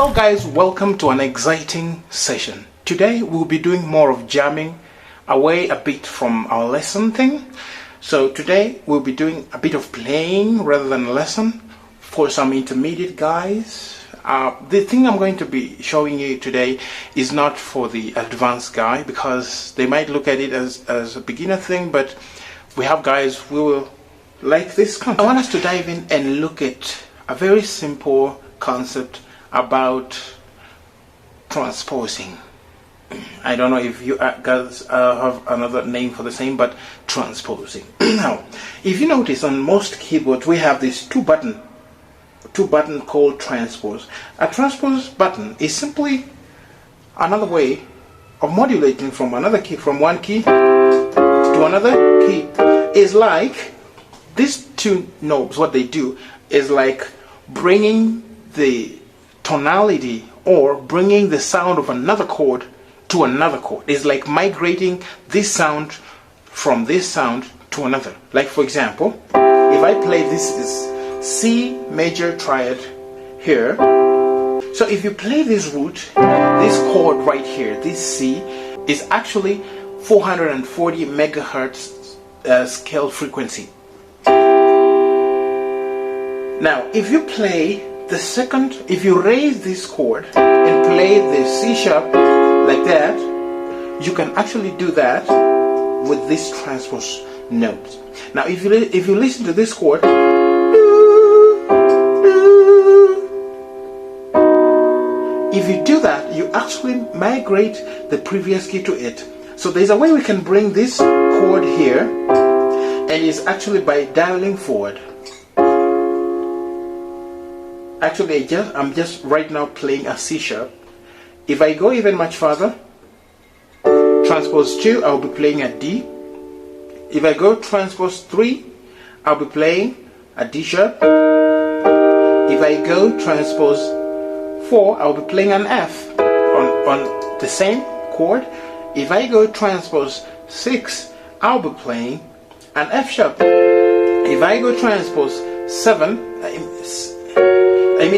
Hello guys, welcome to an exciting session. Today we'll be doing more of jamming away a bit from our lesson thing. So today we'll be doing a bit of playing rather than a lesson for some intermediate guys. The thing I'm going to be showing you today is not for the advanced guy because they might look at it as a beginner thing, but we have guys who will like this concept. I want us to dive in and look at a very simple concept about transposing. I don't know if you guys have another name for the same, but transposing. Now, if you notice on most keyboards we have this two button called transpose. A transpose button is simply another way of modulating from another key, from one key to another key. Is like these two knobs, what they do is like bringing the tonality or bringing the sound of another chord to another chord. It's like migrating this sound from this sound to another. Like for example, if I play this is C major triad here. So if you play this root, this chord right here, this C is actually 440 megahertz scale frequency. Now if you play the second, if you raise this chord and play the C sharp like that, you can actually do that with this transpose notes. Now if you listen to this chord, if you do that, you actually migrate the previous key to it. So there's a way we can bring this chord here, and it's actually by dialing forward. Actually, I'm just right now playing a C sharp. If I go even much further, transpose 2, I'll be playing a D. If I go transpose 3, I'll be playing a D sharp. If I go transpose 4, I'll be playing an F on the same chord. If I go transpose 6, I'll be playing an F sharp. If I go transpose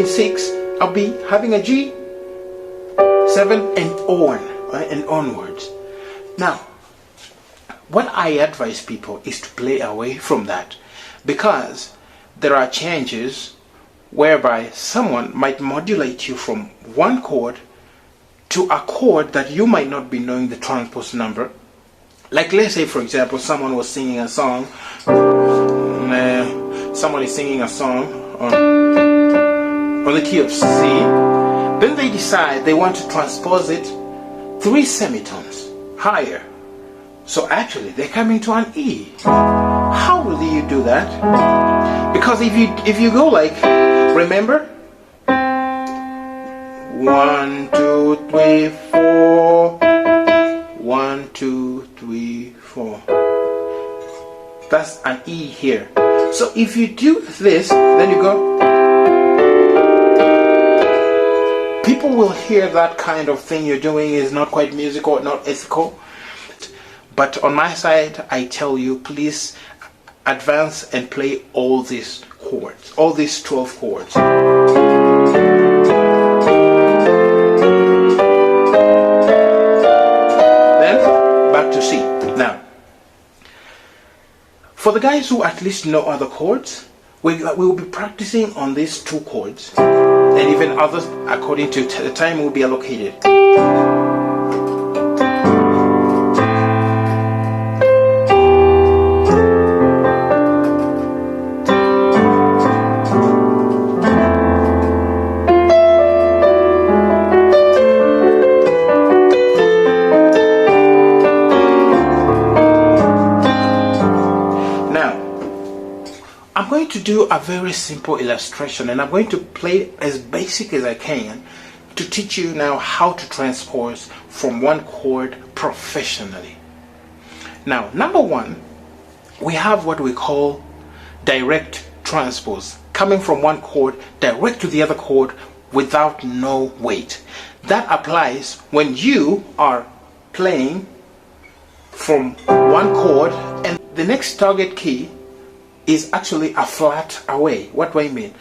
6, I'll be having a G, 7 and on and onwards. Now, what I advise people is to play away from that, because there are changes whereby someone might modulate you from one chord to a chord that you might not be knowing the transpose number. Like let's say for example someone was singing a song, someone is singing a song on the key of C, then they decide they want to transpose it 3 semitones higher. So actually they're coming to an E. How will you do that? Because if you go like, remember, 1 2 3 4, 1 2 3 4, that's an E here. So if you do this, then you go, people will hear that kind of thing you're doing is not quite musical, not ethical. But on my side, I tell you, please advance and play all these chords, all these 12 chords. Then back to C. Now, for the guys who at least know other chords, we will be practicing on these 2 chords, and even others according to the time will be allocated. I'm going to do a very simple illustration, and I'm going to play as basic as I can to teach you now how to transpose from one chord professionally. Now, number one, we have what we call direct transpose, coming from one chord direct to the other chord without no weight. That applies when you are playing from one chord and the next target key is actually a flat away. What do I mean?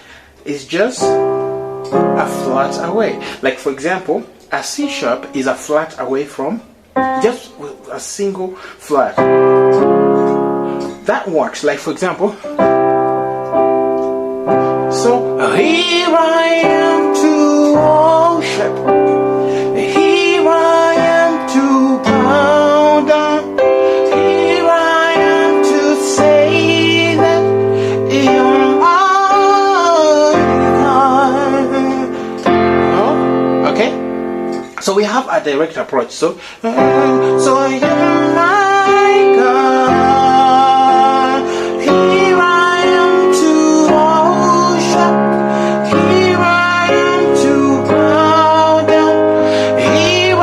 It's just a a flat away. Like for example, a C sharp is a flat away from just a single flat. That works. Like for example, so here I am to worship, here I am to bow down, here I am to say that you're my God. Oh, okay. So we have a direct approach. So you're my God. Here I am to worship. Here I am to bow down. Here I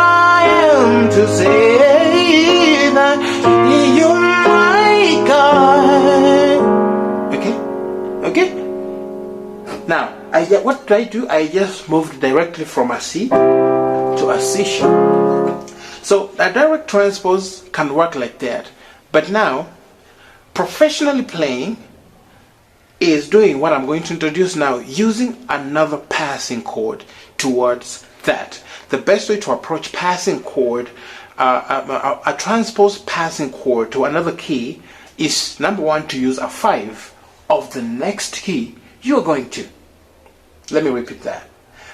am to say that you're my God. Okay? Okay? Now, what did I do? I just moved directly from a C to a C sharp. So a direct transpose can work like that. But now, professionally playing is doing what I'm going to introduce now, using another passing chord towards that. The best way to approach passing chord, a transpose passing chord to another key, is number one, to use a 5 of the next key you're going to. Let me repeat that.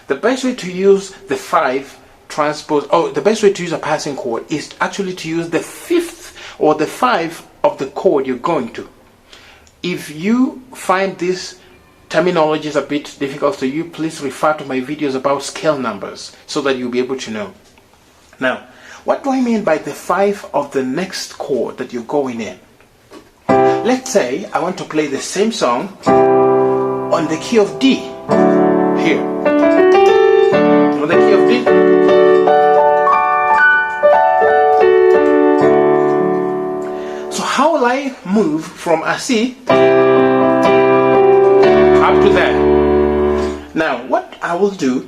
The best way to use the 5 transpose, the best way to use a passing chord is actually to use the 5th or the 5 of the chord you're going to. If you find this terminology is a bit difficult to you, please refer to my videos about scale numbers so that you'll be able to know. Now, what do I mean by the 5 of the next chord that you're going in? Let's say I want to play the same song on the key of D. Here. On the key of D. So how will I move from a C up to there? Now, what I will do,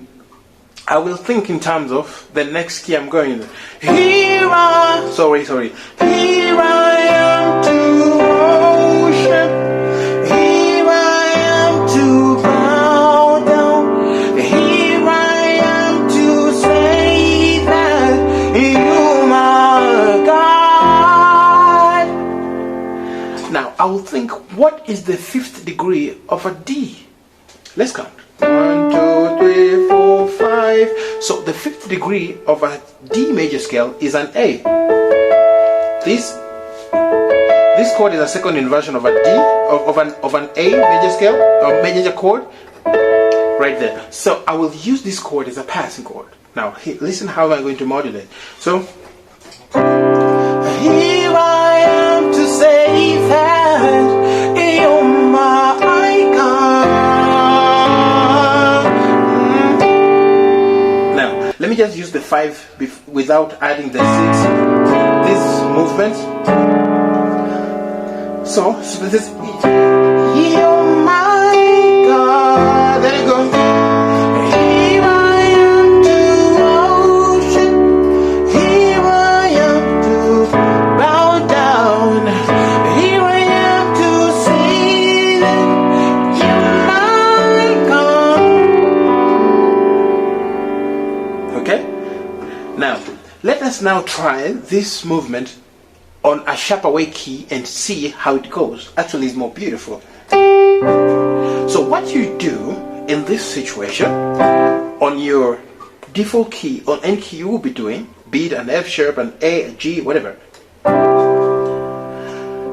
I will think in terms of the next key I'm going in. Here I am to worship. Here I am to bow down. Here I am to say that you my God. Now I will think, what is the 5th degree of a D? Let's count. 1, 2, 3, 4, 5. So the 5th degree of a D major scale is an A. This chord is a second inversion of a D, of an A major scale, or major chord, right there. So I will use this chord as a passing chord. Now listen how I'm going to modulate. So here I am to say that you're my God. Now let me just use the 5 without adding the 6. This movement. So this is you're my God. There you go. Here I am to worship. Here I am to bow down. Here I am to say that you're my God. Okay? Now, let us now try this movement on a sharp away key and see how it goes. Actually, it's more beautiful. So what you do in this situation, on your default key, on any key you will be doing, be it an F sharp, an A, a G, whatever.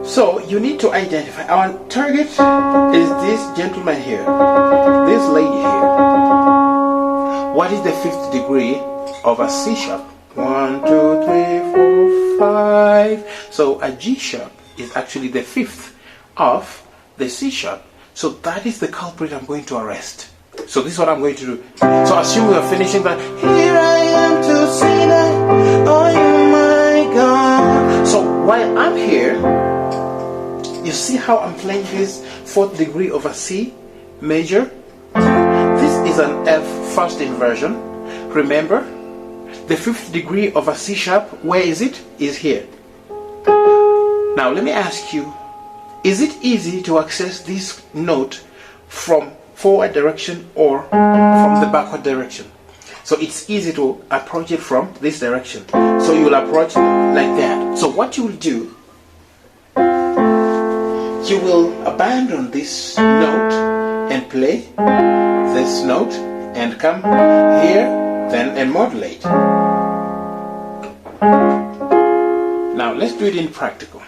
So you need to identify, our target is this gentleman here, this lady here. What is the 5th degree of a C sharp? 1, 2, 3, 4, 5. So a G sharp is actually the 5th of the C sharp. So that is the culprit I'm going to arrest. So this is what I'm going to do. So assume we are finishing that. Here I am to say that, oh you my God. So while I'm here, you see how I'm playing this 4th degree of a C major? This is an F first inversion. Remember? The 5th degree of a C sharp, where is it? Is here. Now let me ask you, is it easy to access this note from forward direction or from the backward direction. So it's easy to approach it from this direction. So you will approach like that. So what you will do, you will abandon this note and play this note and come here then and modulate. Now let's do it in practical.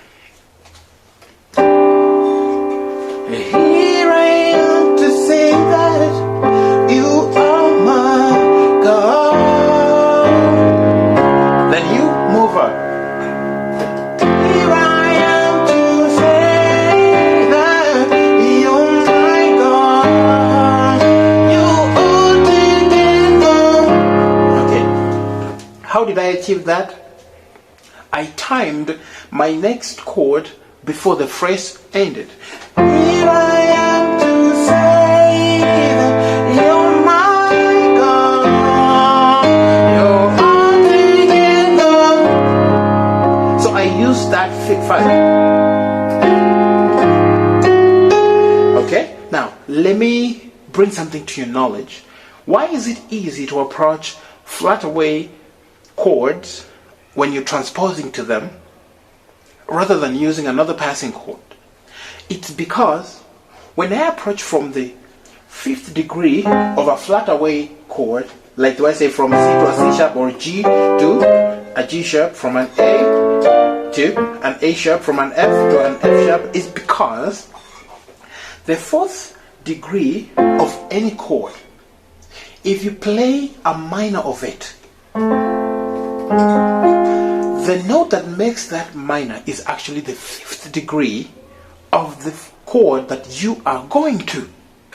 Here I am to say that you are my God. Then you move up. Here I am to say that you're my God. You all together. Okay. How did I achieve that? I timed my next chord before the phrase ended. Here I am to say that you're my God. You're all together. So I used that five. Okay, now let me bring something to your knowledge. Why is it easy to approach flat away chords when you're transposing to them rather than using another passing chord? It's because when I approach from the 5th degree of a flat away chord, like do I say from C to a C sharp or G to a G sharp, from an A to an A sharp, from an F to an F sharp, is because the 4th degree of any chord, if you play a minor of it, the note that makes that minor is actually the 5th degree of the chord that you are going to,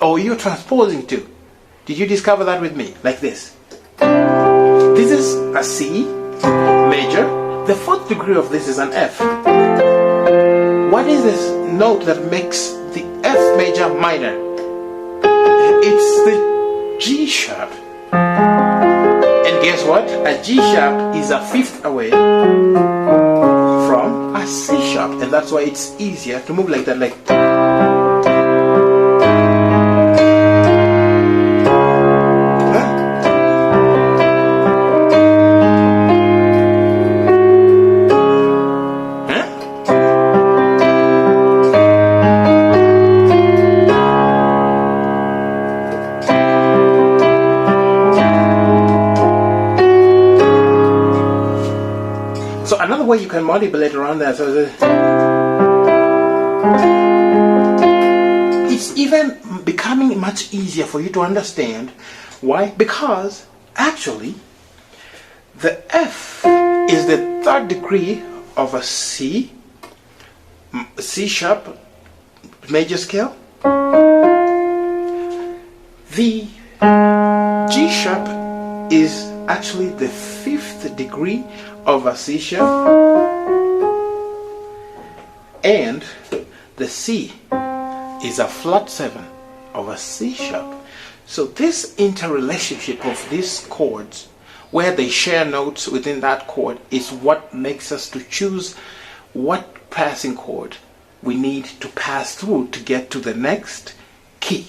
or you're transposing to. Did you discover that with me? Like this. This is a C major. The 4th degree of this is an F. What is this note that makes the F major minor? It's the G sharp. And guess what? A G sharp is a 5th away from a C sharp, and that's why it's easier to move like that, like. So another way you can manipulate around that, so it's even becoming much easier for you to understand. Why? Because actually the F is the 3rd degree of a C sharp major scale. The G sharp is actually the 5th degree of a C sharp, and the C is a flat 7 of a C sharp. So this interrelationship of these chords, where they share notes within that chord, is what makes us to choose what passing chord we need to pass through to get to the next key.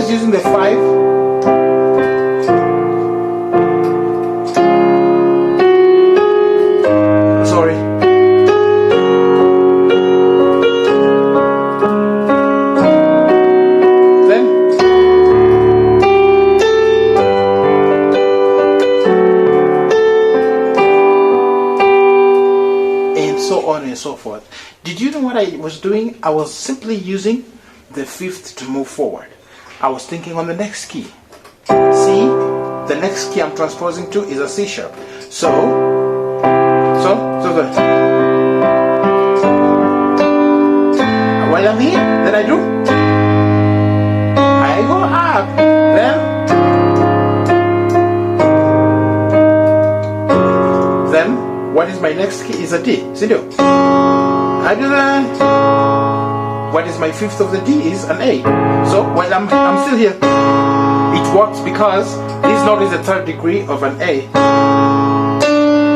Using the 5. Sorry. Then and so on and so forth. Did you know what I was doing? I was simply using the 5th to move forward. I was thinking on the next key. C, the next key I'm transposing to is a C sharp. So while I'm here, then I go up, then what is my next key is a D, see you? I do that. What is my fifth of the D is an A. So while I'm still here, it works because this note is the third degree of an A.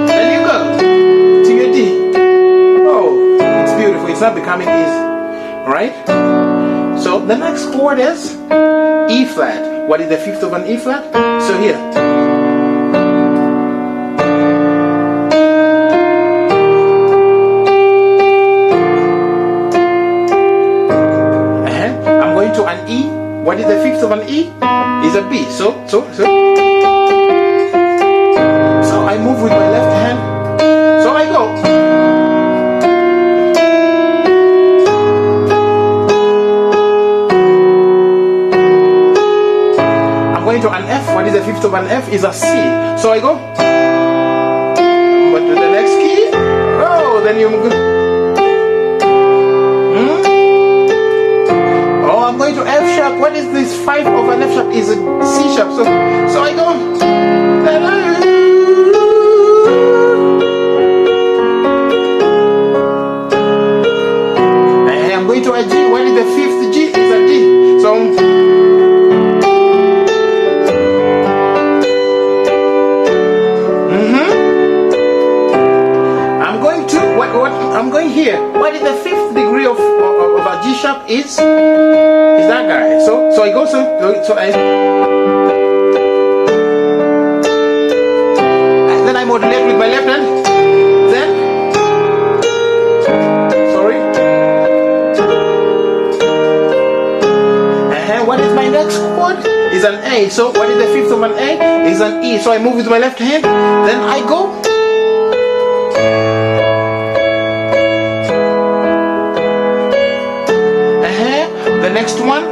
Then you go to your D. Oh, it's beautiful. It's not becoming easy, right? So the next chord is E flat. What is the fifth of an E flat? So here. To an E. What is the fifth of an E? Is a B. So I move with my left hand. So I go. I'm going to an F. What is the fifth of an F? Is a C. So I go. But to the next key. Oh, then you go. I'm going to F sharp. What is this? 5 of an F sharp is a C sharp. So I go. And I'm going to a G. What is the fifth G? Is a D. So I'm going to what I'm going here. What is the fifth degree of a G sharp is that guy. So I go and then I modulate with my left hand. Then and what is my next chord? Is an A. So what is the fifth of an A? Is an E. So I move with my left hand. Then I go. The next one,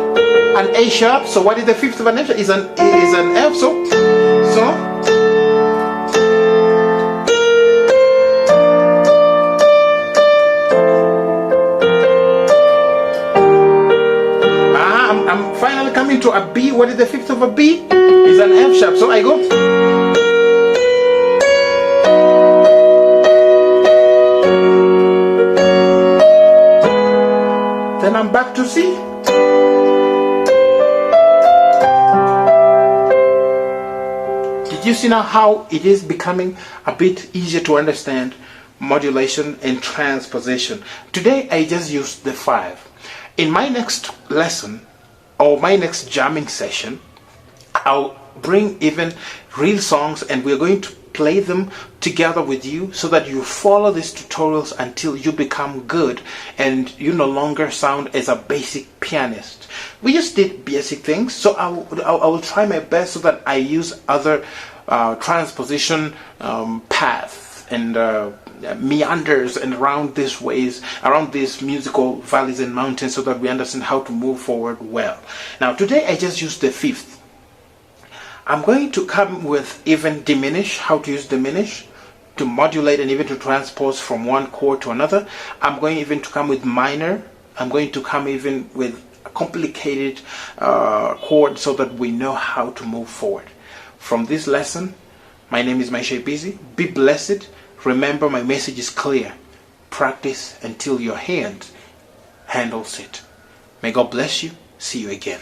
an A sharp. So what is the fifth of an F sharp? Is an F. So I'm finally coming to a B. What is the fifth of a B? Is an F sharp. So I go. Then I'm back to C. Did you see now how it is becoming a bit easier to understand modulation and transposition? Today I just used the 5. In my next lesson or my next jamming session, I'll bring even real songs and we're going to play them together with you so that you follow these tutorials until you become good and you no longer sound as a basic pianist. We just did basic things, so I will try my best so that I use other transposition paths and meanders and around these ways, around these musical valleys and mountains, so that we understand how to move forward well. Now today I just used the 5th. I'm going to come with even diminish, how to use diminish to modulate and even to transpose from one chord to another. I'm going even to come with minor. I'm going to come even with a complicated chord so that we know how to move forward. From this lesson, my name is Maisha Busy. Be blessed. Remember, my message is clear. Practice until your hand handles it. May God bless you. See you again.